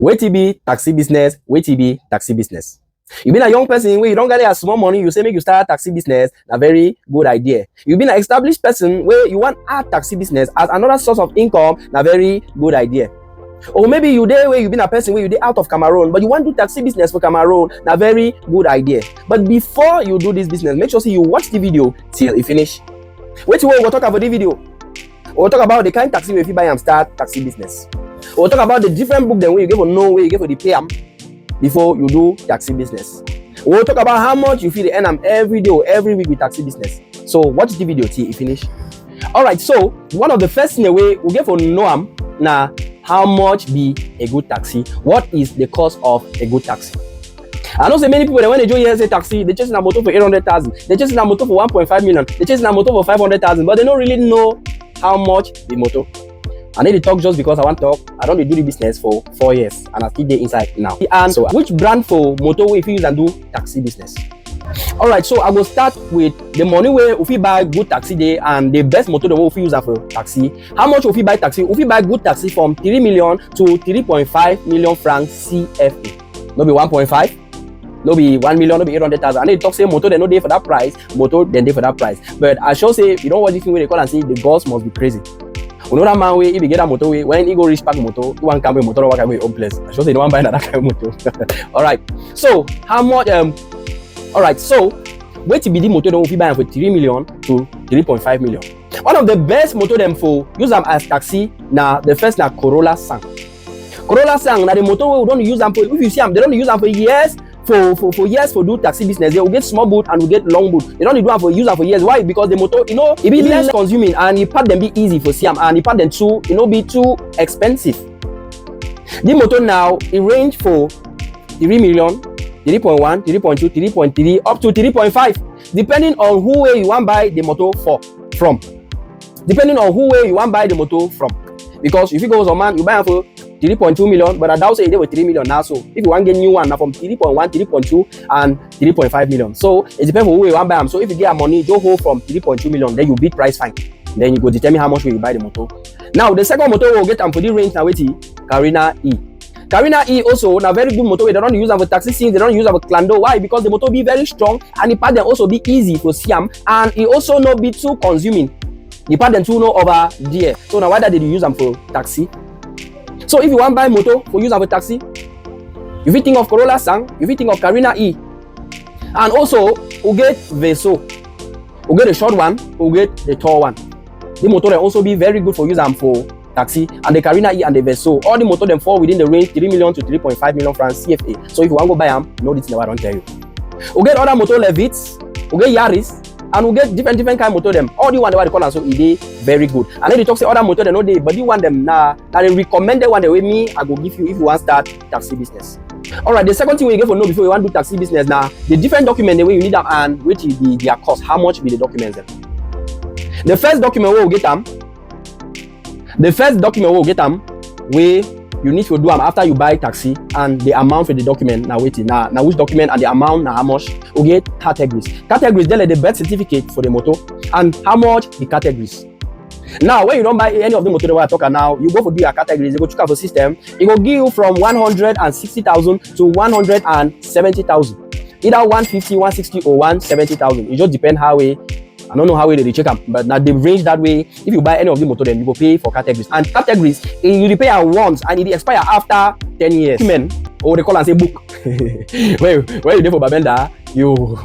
Wait be taxi business, wait be taxi business. You been a young person where you don't get a small money, you say make you start taxi business, a very good idea. You been an established person where you want add taxi business as another source of income, a very good idea. Or maybe you there where you been a person where you there out of Cameroon, but you want to do taxi business for Cameroon, a very good idea. But before you do this business, make sure you watch the video till you finish. Wait till we'll talk about the video. We'll talk about the kind of taxi if you buy and start taxi business. We'll talk about the different book then where you get for know where you get for the pay before you do taxi business. We'll talk about how much you feel the earn every day or every week with taxi business. So watch the video till you finish. Alright, so one of the first thing we get for know now how much be a good taxi. What is the cost of a good taxi? I know so many people that when they join here say taxi, they chasing a motor for 800,000, they chasing a motor for 1.5 million, they chasing a motor for 500,000, but they don't really know how much the motor. I need to talk just because I want to talk. I don't do the business for 4 years and I still there inside now. And so which brand for motor if you use and do taxi business? Alright, so I will start with the money where if you buy good taxi day and the best motor if you use for taxi. How much if you buy taxi? If you buy good taxi from 3 million to 3.5 million francs CFA. No be 1.5, no be 1 million, no be 800,000. I need to talk say motor they no day for that price, motor then day for that price. But I shall say you don't watch this thing where they call and say the girls must be crazy. Another man way if you get a motor way when he go reach back motor, you want come with motor walk away home place. I should say no one buy that kind of motor. Alright. So how much alright, so wait to be the motor if you buy for 3 million to 3.5 million. One of the best motor them for use them as taxi now the first na Corolla Sang. Corolla Sang now the motor we don't use them for if you see them they don't use them for years. For years for do taxi business, they will get small boot and will get long boot. They don't need to have for use them for years. Why? Because the motor, you know, it be less consuming and the part them be easy for Siam and the part them too, you know, be too expensive. The motor now it range for 3 million, 3.1, 3.2, 3.3 up to 3.5, depending on who way you want buy the motor from. Depending on who way you want buy the motor from. Because if you go to man, you buy it for 3.2 million, but I doubt say they were 3 million now. So if you want to get new one now from 3.1, 3.2 and 3.5 million. So it depends on who you want buy them. So if you get a money, you hold from 3.2 million, then you beat price fine. Then you go determine how much will you buy the motor. Now the second motor will get them for the range now with Carina E. Carina E also now very good motor. They don't use them for taxi scenes, they don't use them for clando. Why? Because the motor be very strong and the part then also be easy for Siam and it also not be too consuming. The part then too no over there. So now why that did you use them for taxi? So if you want to buy motor for use of a taxi, if you think of Corolla Sang, if you think of Carina E, and also we get Veso, we get the short one, we get the tall one. The motor will also be very good for use them for taxi, and the Carina E and the Veso, all the motor them fall within the range 3 million to 3.5 million francs CFA. So if you want to go buy them, know this never don't tell you. We get other motor Levits, we get Yaris, and we get different kind of motor them. All the one they call and so it very good. And then they talk say other motor they know they but you want them now they recommended one the way me I go give you if you want start taxi business. Alright, the second thing we get for know before you want to do taxi business now, the different document the way you need them and which is their cost, how much be the documents them. The first document we will get them. The first document we will get them where you need to do them after you buy taxi and the amount for the document now waiting now which document and the amount now how much we get categories. Categories they like the birth certificate for the motor and how much the categories. Now when you don't buy any of the motor that we're talking now, you go for do your categories, you go check out for system, it will give you from 160,000 to 170,000. Either 150, 160 or 170,000. It just depends how way. I don't know how they check them, but now they range that way. If you buy any of the motor, then you go pay for categories. And categories, you pay at once and it expire after 10 years. Men, or they call and say book. Where you there for Babenda, you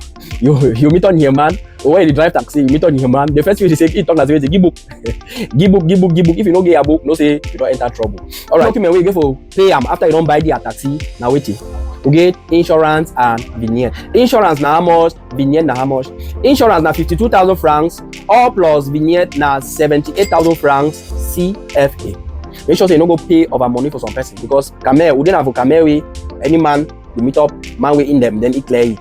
meet on here man. Or when you drive taxi, you meet on here man. The first thing they say, talk as well, give book. give book. If you don't get a book, no say you don't enter trouble. Alright, document where you go for pay after you don't buy the taxi, now waiting. We get insurance and vignette. Insurance na how much, vignette na how much. Insurance na 52,000 francs, all plus vignette na 78,000 francs CFA. Make sure you don't go pay over money for some person because Camel, we don't have a Camel way, any man, you meet up, man way in them, then it clear.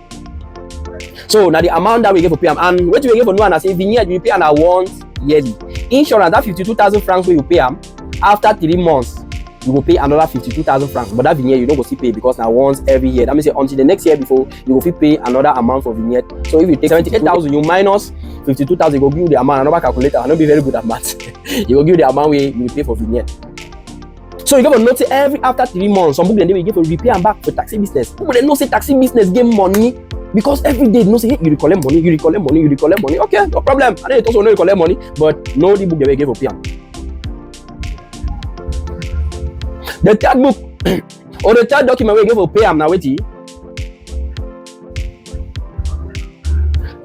So now the amount that we get for pay and what we get for no one, I say vignette, we pay an once yearly. Insurance, that 52,000 francs where you pay after 3 months. You will pay another 52,000 francs, but that vignette you don't go see pay because now once every year. That means until the next year before you will pay another amount for vignette. So if you take 78,000, you minus 52,000, you go give the amount. Another calculator, I don't be very good at math. You will give the amount where you will pay for vignette. So you go for note say every after 3 months, some people they will give a repair and back for taxi business. People they know say taxi business get money because every day they know say hey, you collect money, you collect money, you collect money. Okay, no problem. And then it also know you collect money, but no the book they will give for PM. The third book or the third document we give for PM now wait.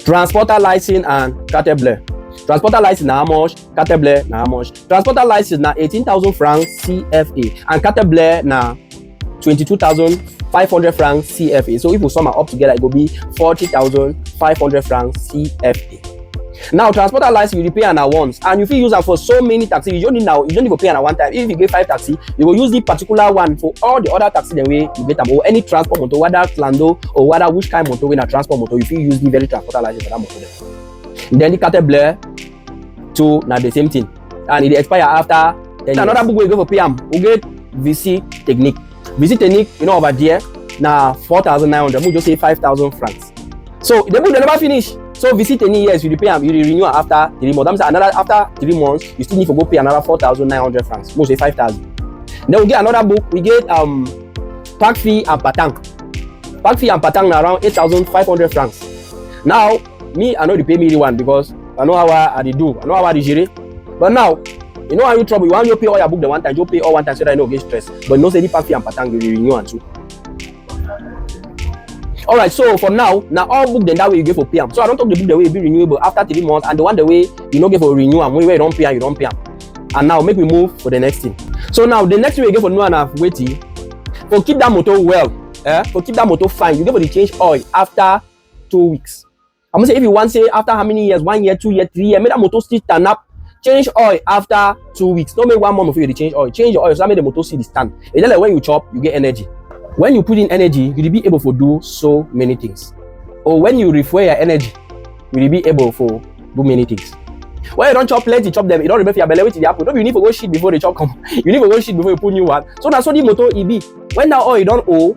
Transporter license and carte bleue. Transporter license na how much? Carte bleue na how much? Transporter license na 18,000 francs CFA and carte bleue na 22,500 francs CFA. So if we sum up together, it will be 40,500 francs CFA. Now, transporter license you pay na once, and you fit use am for so many taxis. You don't need to pay na one time. If you get 5 taxis, you will use the particular one for all the other taxis the way you get them, or any transport motor, whether Clando or whether which kind motor, when a transport motor, you fit use the very transporter license for that motor. Then the carte bleue too, na the same thing, and it expire after 10 years. Another book we go for PM, we get VC technique. VC technique, you know over there, na 4,900. We just say 5,000 francs. So the book they never finish. So visit any years, you pay them, you renew after 3 months. That means another after 3 months, you still need to go pay another 4,900 francs. Most say 5,000. Then we get another book. We get park fee and patang. Park fee and patang na around 8,500 francs. Now me, I know they pay me the one because I know how I do. I know how I do. But now, you know how you trouble. You want you pay all your book the one time, you pay all one time so that you don't get stressed. But no say the park fee and patang you renew and too. Alright, so for now all book then that way you get for PM. So I don't talk the book the way it be renewable after 3 months, and the one the way you don't get for renew and when you don't pay and you don't pay. And now make we move for the next thing. So now the next way you get for new and half waiting for keep that motor well, for keep that motor fine, you get for the change oil after 2 weeks. I'm gonna say if you want say after how many years, 1 year, 2 years, 3 years, make that motor still stand up. Change oil after 2 weeks. Don't make 1 month before you change oil. Change your oil so that make the motor see the stand. It's like when you chop, you get energy. When you put in energy, you'll be able to do so many things. Or when you refuel your energy, you'll be able to do many things. When you don't chop plenty, chop them, you don't remember your belly with the apple. Don't you need to go shit before the chop come. You need to go shit before you put new one. So that's what the motor it be. When that oil you don't owe,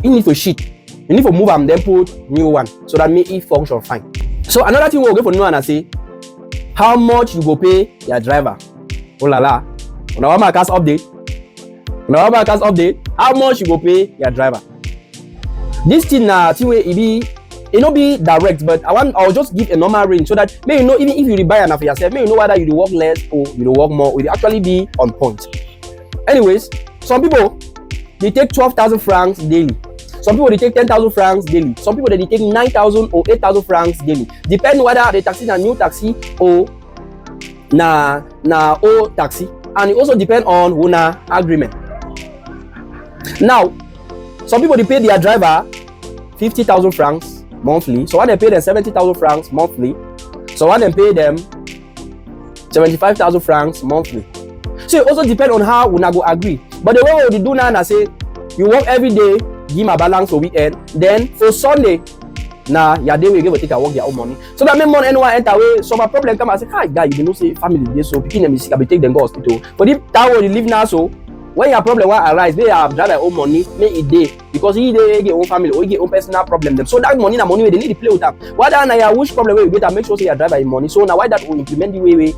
you need to shit. You need to move them, then put new one. So that make it function fine. So another thing we'll go for new one and say, how much you go pay your driver? Oh la la. On our markers update. How much you go pay your driver? This thing na thing way it no be direct, but I'll just give a normal range so that may you know even if you buy enough for yourself, may you know whether you work less or you work more, will actually be on point. Anyways, some people they take 12,000 francs daily. Some people they take 10,000 francs daily. Some people they take 9,000 or 8,000 francs daily. Depend whether the taxi is a new taxi or na old taxi, and it also depend on una agreement. Now, some people they pay their driver 50,000 francs monthly. So when they pay them 70,000 francs monthly. So when they pay them 75,000 francs monthly. So it also depends on how we go agree. But the way we do now, I say you work every day, give my balance for weekend. Then for Sunday, your day we give take and work their own money. So that make money anyone enter away. So my problem come and say, hi guy, you know say family dey so picking them is sick, I be take them go hospital. But if that way you live now so. When your problem will arise, they have drive their own money, make it day because he they get own family or he get own personal problem them. So that money they need to play with them. Why that now which problem where you get make sure say your driver in money. So now why that will implement the way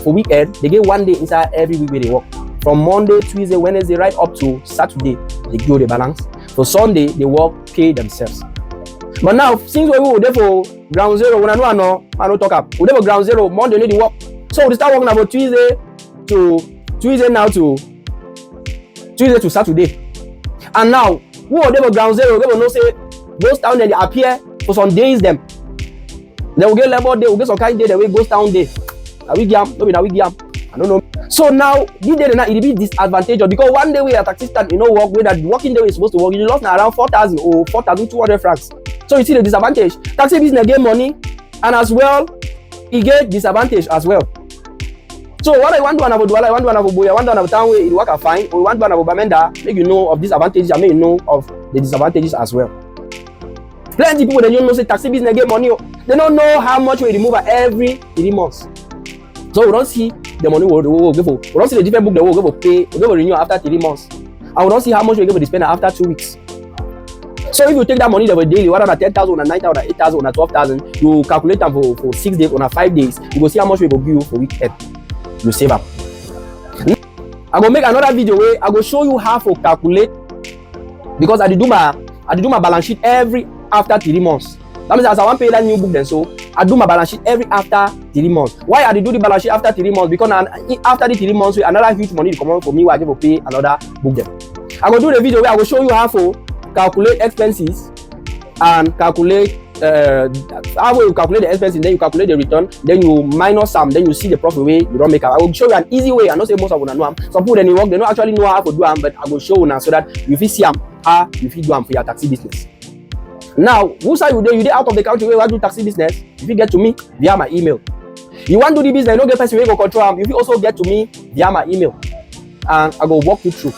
for weekend they get 1 day inside every week where they work. From Monday, Tuesday, Wednesday, right up to Saturday, they do the balance. For Sunday, they work, pay themselves. But now since we will there for ground zero, when I know I don't talk up. We there for ground zero, Monday need to work. So we start working about Tuesday to Saturday. And now, who are they for ground zero? They will know say those down there they appear for some days them. They will get labor day, will get some kind of day the way goes down there. A week yam, no be a week yam. I don't know. So now this day now it be disadvantageous because one day we are taxi stand, work where that working day we supposed to work, you lost now around 4,000 or 4,200 francs. So you see the disadvantage. Taxi business get money and as well it get disadvantage as well. So what I want to have Douala, I want to have Boya, I want to have town where it work fine, or I want to have Bamenda, make you know of these advantages and make you know of the disadvantages as well. Plenty people they don't know say taxi business get money. They don't know how much we remove every 3 months. So we don't see the money we'll give for. We don't see the different book that we'll give for pay, we'll give for renew after 3 months. And we don't see how much we give for spend after 2 weeks. So if you take that money that we daily, whether on 10,000 or 9,000 or 8,000 or 12,000, you calculate them for 6 days or 5 days, you go see how much we will give you for weekend. You save up. I go make another video where I go show you how to calculate, because I do my balance sheet every after 3 months. That means as I want to pay that new book then, so I do my balance sheet every after 3 months. Why I do the balance sheet after 3 months? Because after the 3 months, another huge money come out for me where I give to pay another book then. I go do the video where I will show you how to calculate expenses and calculate how you calculate the expenses, then you calculate the return, then you minus some, then you see the profit way you don't make up. I will show you an easy way. I know say most of you know. Some people then work, they don't actually know how to do them, but I will show you now so that you will see how you fit do them for your taxi business. Now, who say you dey out of the country where you want to do taxi business? If you get to me via my email. You want to do the business, you don't get person where go control them. You will also get to me via my email, and I go walk you through.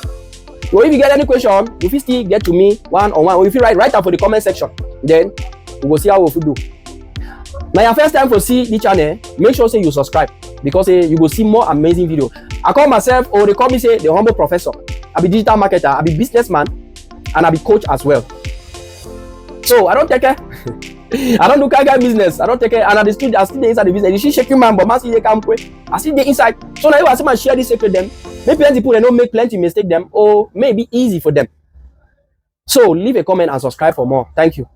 So if you get any question, if you still get to me one-on-one, or if you write up for the comment section, then we will see how we do. Now your first time to see the channel, make sure say you subscribe, because you will see more amazing video. I call myself, or they call me say the humble professor. I be digital marketer, I be businessman, and I be coach as well. So I don't take care. I don't do kind business. I don't take care. And I still inside the business. You see shaking man, but man see they come quick. I see the inside. So now I see man share this secret them. Maybe plenty people they don't make plenty mistake them, or maybe easy for them. So leave a comment and subscribe for more. Thank you.